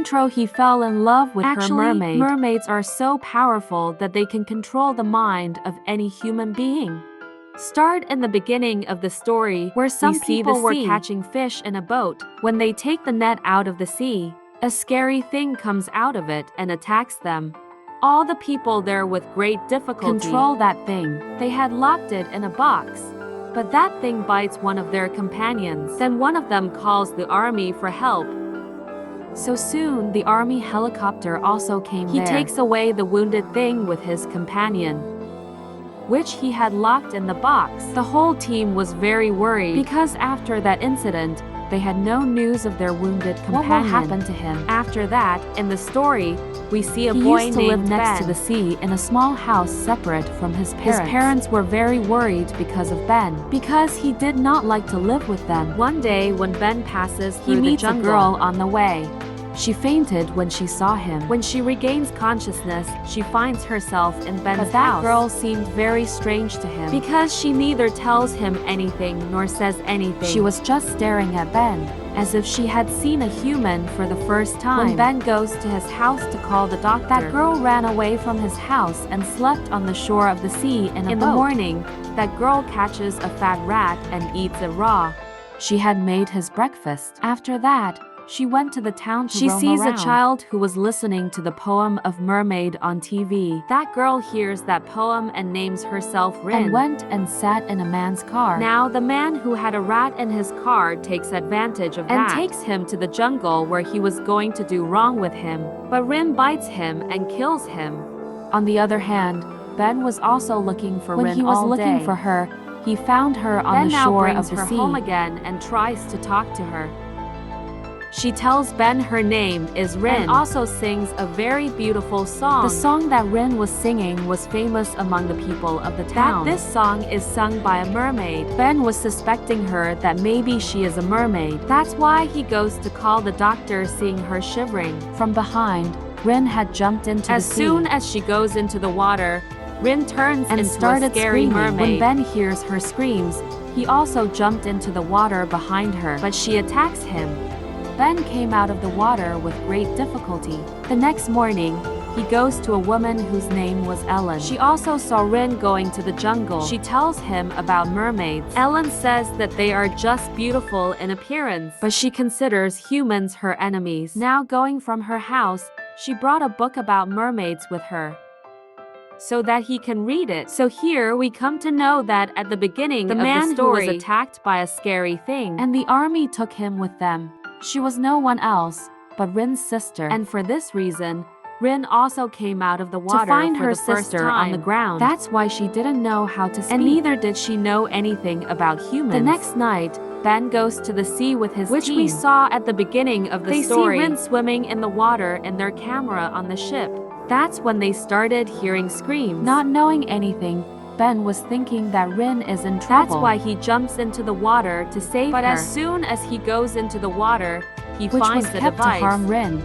intro, he fell in love with her mermaid. Mermaids are so powerful that they can control the mind of any human being. Start in the beginning of the story, where some people were catching fish in a boat. When they take the net out of the sea, a scary thing comes out of it and attacks them. All the people there with great difficulty control that thing. They had locked it in a box, but that thing bites one of their companions. Then one of them calls the army for help. So soon the army helicopter also came there. He takes away the wounded thing with his companion, which he had locked in the box. The whole team was very worried because after that incident, they had no news of their wounded companion. What will happen to him? After that, in the story, we see a boy named Ben. He used to live next to the sea in a small house separate from his parents. His parents were very worried because of Ben, because he did not like to live with them. One day, when Ben passes through the jungle, he meets a girl on the way. She fainted when she saw him. When she regains consciousness, she finds herself in Ben's house. But that girl seemed very strange to him, because she neither tells him anything nor says anything. She was just staring at Ben, as if she had seen a human for the first time. When Ben goes to his house to call the doctor, that girl ran away from his house and slept on the shore of the sea in a boat. In the morning, that girl catches a fat rat and eats it raw. She had made his breakfast. After that, she went to the town to roam around. She sees a child who was listening to the poem of Mermaid on TV. That girl hears that poem and names herself Rin, and went and sat in a man's car. Now the man who had a rat in his car takes advantage of that and takes him to the jungle where he was going to do wrong with him. But Rin bites him and kills him. On the other hand, Ben was also looking for Rin all day. When he was looking for her, he found her on the shore of the sea. Ben now brings her home again and tries to talk to her. She tells Ben her name is Rin and also sings a very beautiful song. The song that Rin was singing was famous among the people of the town. This song is sung by a mermaid. Ben was suspecting her that maybe she is a mermaid. That's why he goes to call the doctor, seeing her shivering. From behind, Rin had jumped into the sea. As soon as she goes into the water, Rin turns and started a scary mermaid. When Ben hears her screams, he also jumped into the water behind her, but she attacks him. Ben came out of the water with great difficulty. The next morning, he goes to a woman whose name was Ellen. She also saw Rin going to the jungle. She tells him about mermaids. Ellen says that they are just beautiful in appearance, but she considers humans her enemies. Now going from her house, she brought a book about mermaids with her, so that he can read it. So here we come to know that at the beginning of the story, who was attacked by a scary thing, and the army took him with them. She was no one else but Rin's sister, and for this reason, Rin also came out of the water to find her sister on the ground. That's why she didn't know how to speak, and neither did she know anything about humans. The next night, Ben goes to the sea with his team, which we saw at the beginning of the story. They see Rin swimming in the water and their camera on the ship. That's when they started hearing screams. Not knowing anything, Ben was thinking that Rin is in trouble. That's why he jumps into the water to save her. But as soon as he goes into the water, he finds the device to harm Rin.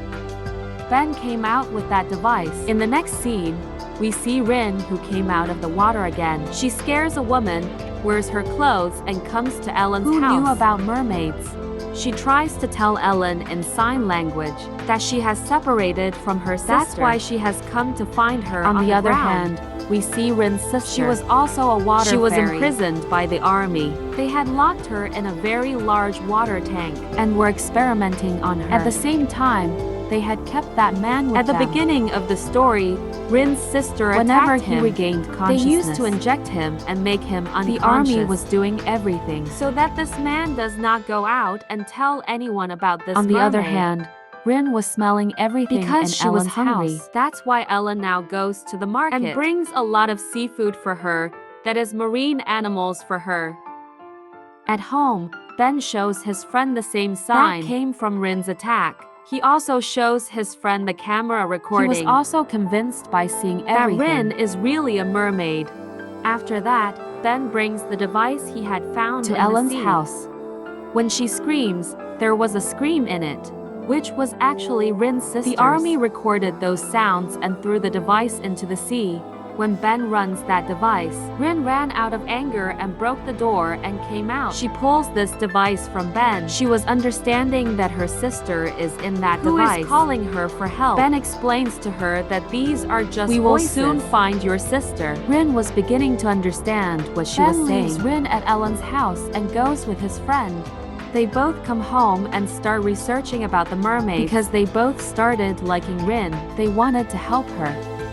Ben came out with that device. In the next scene, we see Rin, who came out of the water again. She scares a woman, wears her clothes, and comes to Ellen's house. Who knew about mermaids? She tries to tell Ellen in sign language that she has separated from her sister. That's why she has come to find her on the other hand. We see Rin's sister. She was also a water fairy. She was imprisoned by the army. They had locked her in a very large water tank and were experimenting on her. At the same time, they had kept that man with them. At the beginning of the story, Rin's sister attacked him. Whenever he regained consciousness, they used to inject him and make him unconscious. The army was doing everything so that this man does not go out and tell anyone about this mermaid. On the other hand, Rin was smelling everything because she was hungry. That's why Ellen now goes to the market and brings a lot of seafood for her, that is marine animals for her. At home, Ben shows his friend the same sign that came from Rin's attack. He also shows his friend the camera recording. He was also convinced by seeing everything that Rin is really a mermaid. After that, Ben brings the device he had found to Ellen's house. When she screams, there was a scream in it, which was actually Rin's sister's. The army recorded those sounds and threw the device into the sea, When Ben runs that device, Rin ran out of anger and broke the door and came out. She pulls this device from Ben. She was understanding that her sister is in that device, who is calling her for help. Ben explains to her that these are just voices. We will soon find your sister. Rin was beginning to understand what she was saying. Ben leaves Rin at Ellen's house and goes with his friend. They both come home and start researching about the mermaids because they both started liking Rin. They wanted to help her.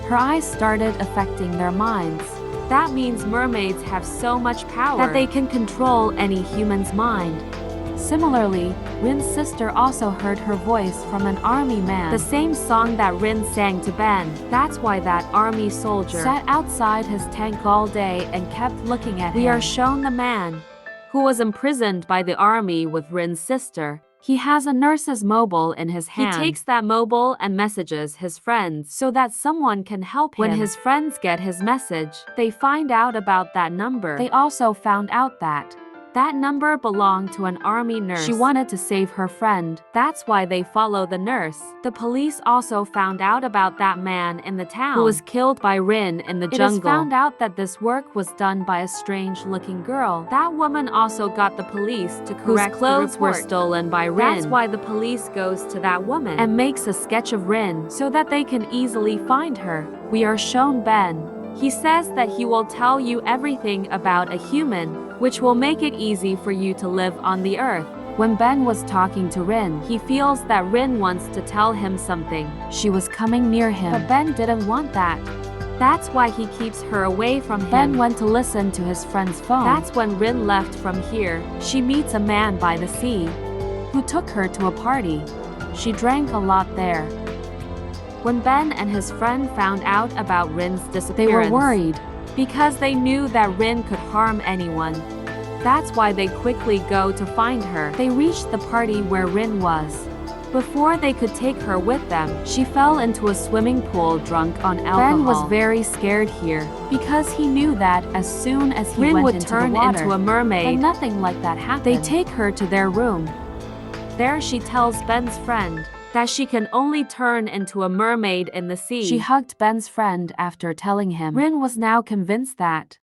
Her eyes started affecting their minds. That means mermaids have so much power that they can control any human's mind. Similarly, Rin's sister also heard her voice from an army man, the same song that Rin sang to Ben. That's why that army soldier sat outside his tank all day and kept looking at him. We are shown the man who was imprisoned by the army with Rin's sister. He has a nurse's mobile in his hand. He takes that mobile and messages his friends so that someone can help him. When his friends get his message, they find out about that number. They also found out that number belonged to an army nurse. She wanted to save her friend. That's why they follow the nurse. The police also found out about that man in the town who was killed by Rin in the jungle. It is found out that this work was done by a strange-looking girl. That woman also got the police to correct whose clothes were stolen by Rin. That's why the police goes to that woman and makes a sketch of Rin so that they can easily find her. We are shown Ben. He says that he will tell you everything about a human, which will make it easy for you to live on the earth. When Ben was talking to Rin, he feels that Rin wants to tell him something. She was coming near him, but Ben didn't want that. That's why he keeps her away from him. Ben went to listen to his friend's phone. That's when Rin left from here. She meets a man by the sea who took her to a party. She drank a lot there. When Ben and his friend found out about Rin's disappearance, they were worried because they knew that Rin could harm anyone. That's why they quickly go to find her. They reached the party where Rin was. Before they could take her with them, she fell into a swimming pool drunk on alcohol. Ben was very scared here because he knew that as soon as he Rin would turn into a mermaid, and nothing like that happened. They take her to their room. There she tells Ben's friend that she can only turn into a mermaid in the sea. She hugged Ben's friend after telling him. Rin was now convinced that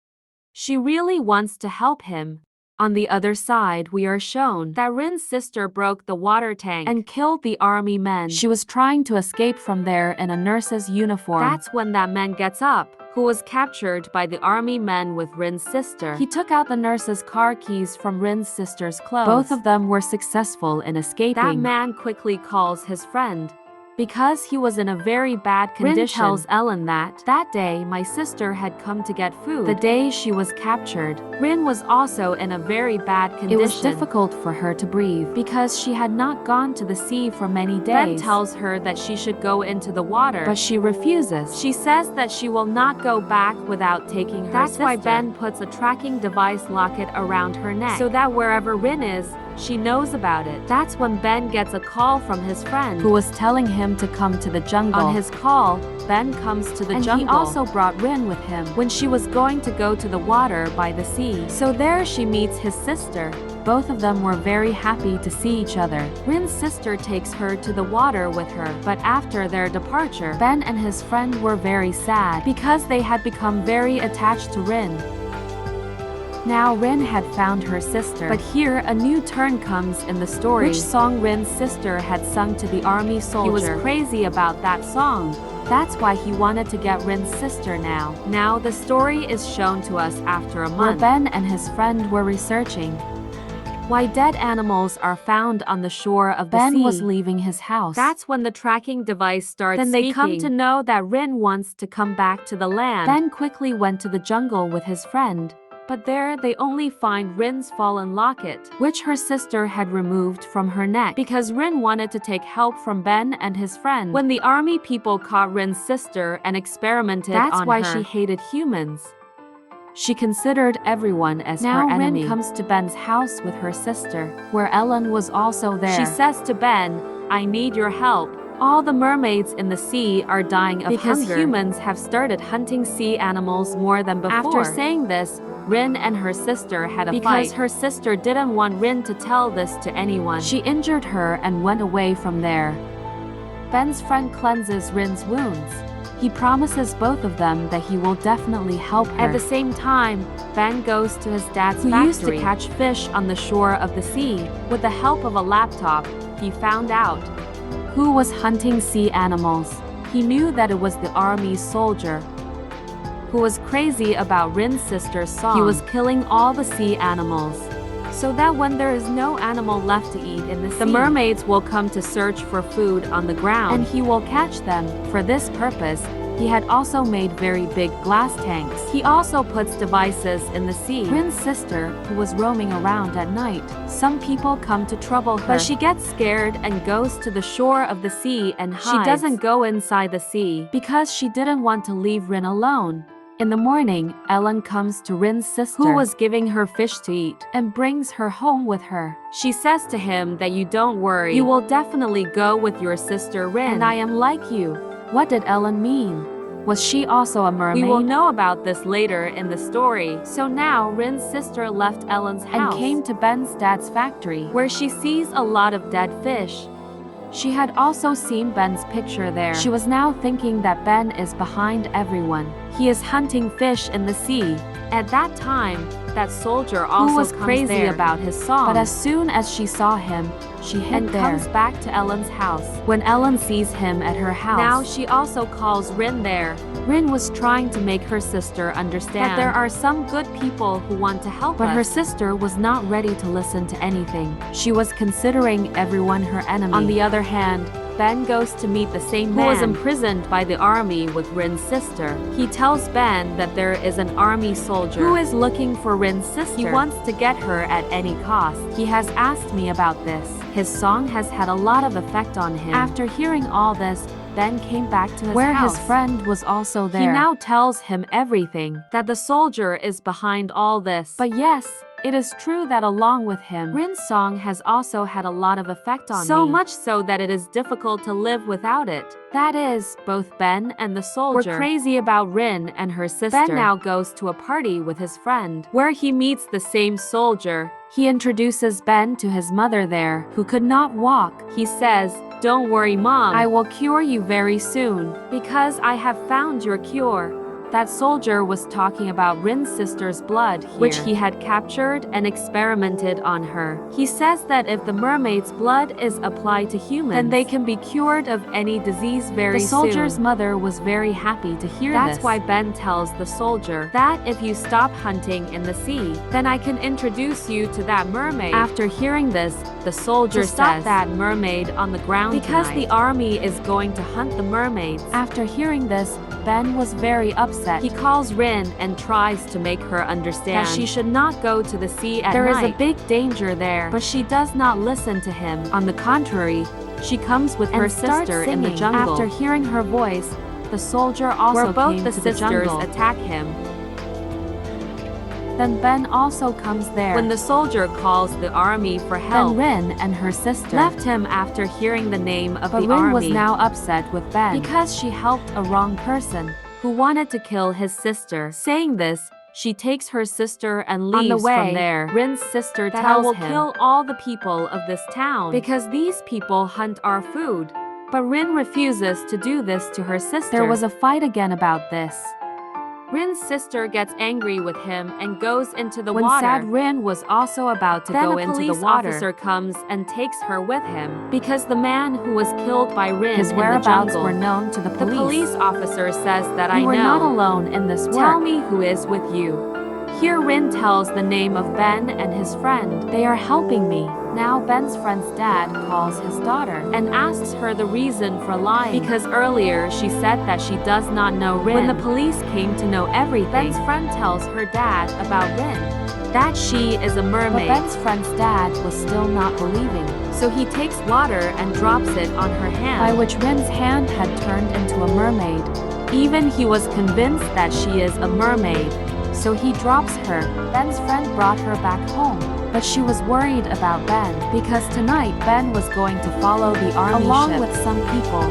she really wants to help him. On the other side, we are shown that Rin's sister broke the water tank and killed the army men. She was trying to escape from there in a nurse's uniform. That's when that man gets up, who was captured by the army men with Rin's sister. He took out the nurse's car keys from Rin's sister's clothes. Both of them were successful in escaping. That man quickly calls his friend. Because he was in a very bad condition, Rin tells Ellen that day my sister had come to get food. The day she was captured, Rin was also in a very bad condition. It was difficult for her to breathe because she had not gone to the sea for many days. Ben tells her that she should go into the water, but she refuses. She says that she will not go back without taking her sister. That's why Ben puts a tracking device locket around her neck so that wherever Rin is, she knows about it. That's when Ben gets a call from his friend who was telling him to come to the jungle. On his call, Ben comes to the jungle. And he also brought Rin with him when she was going to go to the water by the sea. So there she meets his sister. Both of them were very happy to see each other. Rin's sister takes her to the water with her, but after their departure, Ben and his friend were very sad because they had become very attached to Rin. Now Rin had found her sister, but here a new turn comes in the story. Which song Rin's sister had sung to the army soldier. He was crazy about that song. That's why he wanted to get Rin's sister now. Now the story is shown to us after a month, where Ben and his friend were researching why dead animals are found on the shore of the sea. Ben was leaving his house. That's when the tracking device starts speaking. Then they come to know that Rin wants to come back to the land. Ben quickly went to the jungle with his friend. But there they only find Rin's fallen locket, which her sister had removed from her neck because Rin wanted to take help from Ben and his friend. When the army people caught Rin's sister and experimented on her, that's why she hated humans. She considered everyone as her enemy. Rin comes to Ben's house with her sister, where Ellen was also there. She says to Ben, "I need your help. All the mermaids in the sea are dying of hunger because humans have started hunting sea animals more than before." After saying this, Rin and her sister had a fight because her sister didn't want Rin to tell this to anyone. She injured her and went away from there. Ben's friend cleanses Rin's wounds. He promises both of them that he will definitely help her. At the same time, Ben goes to his dad's factory, who used to catch fish on the shore of the sea. With the help of a laptop, he found out who was hunting sea animals. He knew that it was the army soldier who was crazy about Rin's sister's song. He was killing all the sea animals, so that when there is no animal left to eat in the sea, the mermaids will come to search for food on the ground, and he will catch them. For this purpose, he had also made very big glass tanks. He also puts devices in the sea. Rin's sister, who was roaming around at night, some people come to trouble her, but she gets scared and goes to the shore of the sea and hides. She doesn't go inside the sea because she didn't want to leave Rin alone. In the morning, Ellen comes to Rin's sister, who was giving her fish to eat, and brings her home with her. She says to him that you don't worry, you will definitely go with your sister Rin, and I am like you. What did Ellen mean? Was she also a mermaid? We will know about this later in the story. So now Rin's sister left Ellen's house and came to Ben's dad's factory, where she sees a lot of dead fish. She had also seen Ben's picture there. She was now thinking that Ben is behind everyone. He is hunting fish in the sea. At that time, that soldier also was crazy there about his song. But as soon as she saw him, she hid there and comes back to Ellen's house. When Ellen sees him at her house, now she also calls Rin there. Rin was trying to make her sister understand that there are some good people who want to help us. But her sister was not ready to listen to anything. She was considering everyone her enemy. On the other hand, Ben goes to meet the same man who was imprisoned by the army with Rin's sister. He tells Ben that there is an army soldier who is looking for Rin's sister. He wants to get her at any cost. He has asked me about this. His song has had a lot of effect on him. After hearing all this, Ben came back to his house, where his friend was also there. He now tells him everything, that the soldier is behind all this. But yes, it is true that along with him, Rin's song has also had a lot of effect on me. So much so that it is difficult to live without it. That is, both Ben and the soldier were crazy about Rin and her sister. Ben now goes to a party with his friend, where he meets the same soldier. He introduces Ben to his mother there, who could not walk. He says, "Don't worry, Mom. I will cure you very soon, because I have found your cure." That soldier was talking about Rin's sister's blood here, which he had captured and experimented on her. He says that if the mermaid's blood is applied to humans, then they can be cured of any disease very soon. The soldier's mother was very happy to hear this. That's why Ben tells the soldier that if you stop hunting in the sea, then I can introduce you to that mermaid. After hearing this, the soldier says that mermaid on the ground because tonight, the army is going to hunt the mermaids. After hearing this, Ben was very upset. He calls Rin and tries to make her understand that she should not go to the sea at night. There is a big danger there, but she does not listen to him. On the contrary, she comes with her sister in the jungle. After hearing her voice, the soldier also came to the jungle. Attack him. Then Ben also comes there. When the soldier calls the army for help, then Rin and her sister left him after hearing the name of the army. But Rin was now upset with Ben because she helped a wrong person who wanted to kill his sister. Saying this, she takes her sister and leaves. On the way, from there, Rin's sister tells him, kill all the people of this town because these people hunt our food. But Rin refuses to do this to her sister. There was a fight again about this. Rin's sister gets angry with him and goes into the water. When sad Rin was also about to go into the water, then a police officer comes and takes her with him because the man who was killed by Rin, his whereabouts were known to the police. The police officer says that I know. You are not alone in this work. Tell me who is with you. Here Rin tells the name of Ben and his friend. They are helping me. Now Ben's friend's dad calls his daughter and asks her the reason for lying because earlier she said that she does not know Rin. When the police came to know everything, Ben's friend tells her dad about Rin, that she is a mermaid. But Ben's friend's dad was still not believing. So he takes water and drops it on her hand, by which Rin's hand had turned into a mermaid. Even he was convinced that she is a mermaid. So he drops her. Ben's friend brought her back home, but she was worried about Ben because tonight Ben was going to follow the army along ship with some people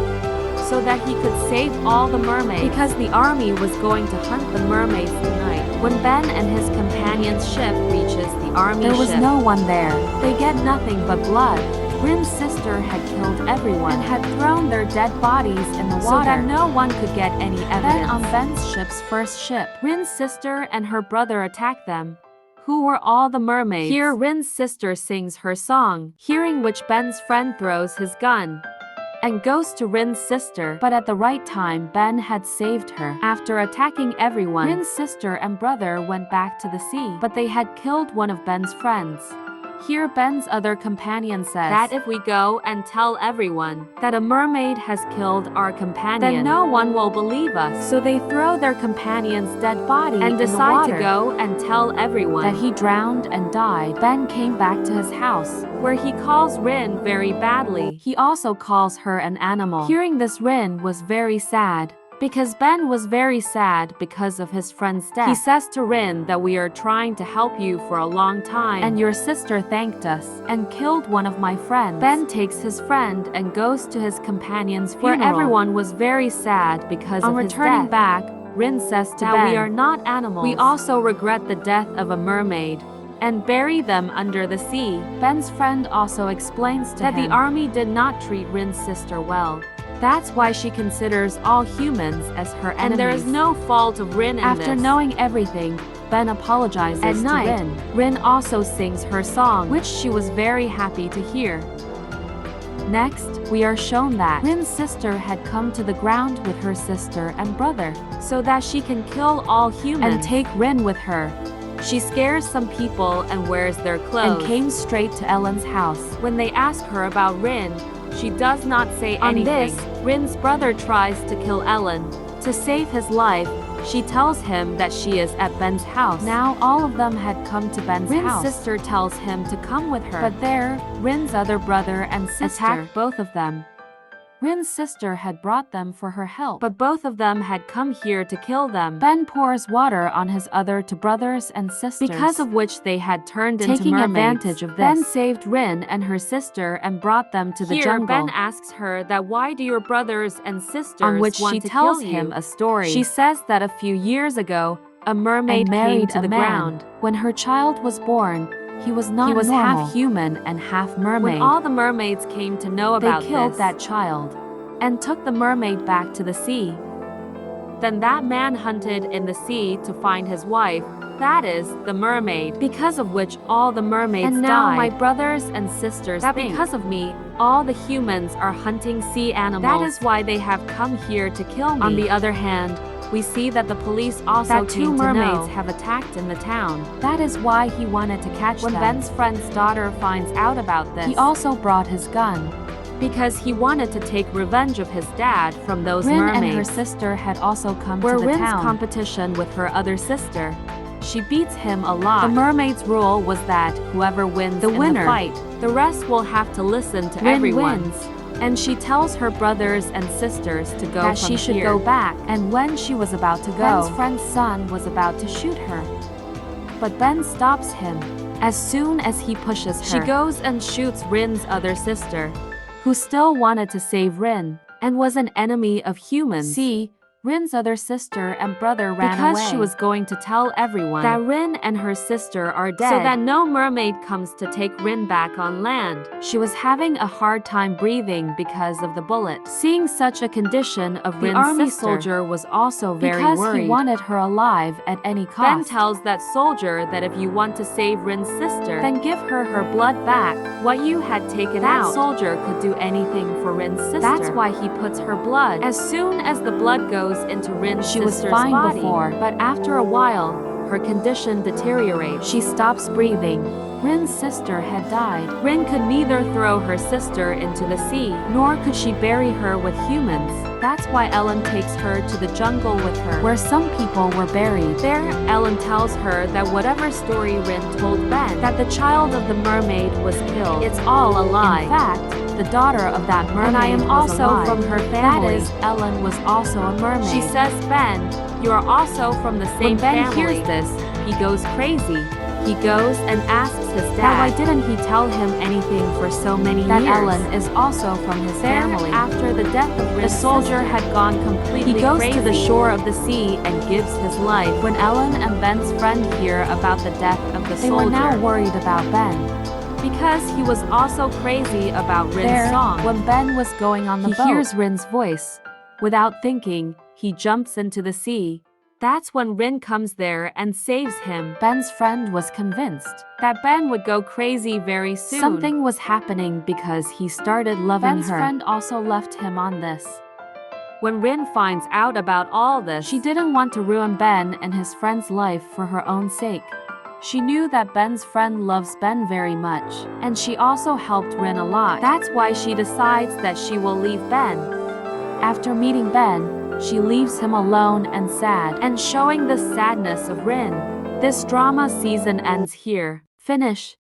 so that he could save all the mermaids because the army was going to hunt the mermaids tonight. When Ben and his companion's ship reaches the army ship, there was no one there. They get nothing but blood. Rin's sister had killed everyone and had thrown their dead bodies in the water so that no one could get any evidence. Then on Ben's ship's first ship, Rin's sister and her brother attacked them, who were all the mermaids. Here Rin's sister sings her song, hearing which Ben's friend throws his gun and goes to Rin's sister, but at the right time Ben had saved her. After attacking everyone, Rin's sister and brother went back to the sea, but they had killed one of Ben's friends. Here Ben's other companion says that if we go and tell everyone that a mermaid has killed our companion, then no one will believe us. So they throw their companion's dead body and decide to go and tell everyone that he drowned and died. Ben came back to his house, where he calls Rin very badly. He also calls her an animal. Hearing this, Rin was very sad, because Ben was very sad because of his friend's death. He says to Rin that we are trying to help you for a long time, and your sister thanked us and killed one of my friends. Ben takes his friend and goes to his companion's funeral, where everyone was very sad because of his death. On returning back, Rin says to Ben, we are not animals. We also regret the death of a mermaid and bury them under the sea. Ben's friend also explains to him that the army did not treat Rin's sister well. That's why she considers all humans as her enemies. And there is no fault of Rin in this. After knowing everything, Ben apologizes to Rin. Rin also sings her song, which she was very happy to hear. Next, we are shown that Rin's sister had come to the ground with her sister and brother, so that she can kill all humans and take Rin with her. She scares some people and wears their clothes and came straight to Ellen's house. When they ask her about Rin, she does not say anything. On this, Rin's brother tries to kill Ellen. To save his life, she tells him that she is at Ben's house. Now all of them had come to Ben's house. Rin's sister tells him to come with her, but there, Rin's other brother and sister attacked both of them. Rin's sister had brought them for her help, but both of them had come here to kill them. Ben pours water on his other two brothers and sisters, because of which they had turned into mermaids. Taking advantage of this, Ben saved Rin and her sister and brought them to the jungle. Ben asks her that why do your brothers and sisters on which want she to tells kill him a story. She says that a few years ago, a mermaid came to the ground. When her child was born, he was normal. Half human and half mermaid. When all the mermaids came to know about this, they killed that child and took the mermaid back to the sea. Then that man hunted in the sea to find his wife, that is, the mermaid, because of which all the mermaids died. And now my brothers and sisters think that because of me, all the humans are hunting sea animals. That is why they have come here to kill me. On the other hand, we see that the police also two mermaids have attacked in the town. That is why he wanted to catch them. When Ben's friend's daughter finds out about this, he also brought his gun, because he wanted to take revenge of his dad from those mermaids. Rin and her sister had also come to the town. Where Rin's competition with her other sister, she beats him a lot. The mermaid's rule was that whoever wins the fight, the rest will have to listen to everyone. Wins. And she tells her brothers and sisters to go that she should go back. And when she was about to go, Ben's friend's son was about to shoot her, but Ben stops him. As soon as he pushes her, she goes and shoots Rin's other sister, who still wanted to save Rin and was an enemy of humans. See, Rin's other sister and brother ran away because she was going to tell everyone that Rin and her sister are dead, so that no mermaid comes to take Rin back on land. She was having a hard time breathing because of the bullet. Seeing such a condition of Rin's army soldier was also very worried because he wanted her alive at any cost. Ben tells that soldier that if you want to save Rin's sister, then give her her blood back, what you had taken out. That soldier could do anything for Rin's sister. That's why he puts her blood. As soon as the blood goes into Rin's sister's body, before, but after a while, her condition deteriorates. She stops breathing. Rin's sister had died. Rin could neither throw her sister into the sea, nor could she bury her with humans. That's why Ellen takes her to the jungle with her, where some people were buried. There, Ellen tells her that whatever story Rin told Ben, that the child of the mermaid was killed, it's all a lie. In fact, the daughter of that mermaid and I am also from her family. That is, Ellen was also a mermaid. She says, Ben, you are also from the same family. When Ben hears this, he goes crazy. He goes and asks his dad, now why didn't he tell him anything for so many years? That Ellen is also from his family. After the death of Rin's, the soldier had gone completely crazy. He goes to the shore of the sea and gives his life. When Ellen and Ben's friend hear about the death of the soldier, they were now worried about Ben. because he was also crazy about Rin's song. When Ben was going on the boat, he hears Rin's voice. Without thinking, he jumps into the sea. That's when Rin comes there and saves him. Ben's friend was convinced that Ben would go crazy very soon. Something was happening because he started loving her. Ben's friend also left him on this. When Rin finds out about all this, she didn't want to ruin Ben and his friend's life for her own sake. She knew that Ben's friend loves Ben very much, and she also helped Rin a lot. That's why she decides that she will leave Ben. After meeting Ben, she leaves him alone and sad, and showing the sadness of Rin. This drama season ends here. Finish.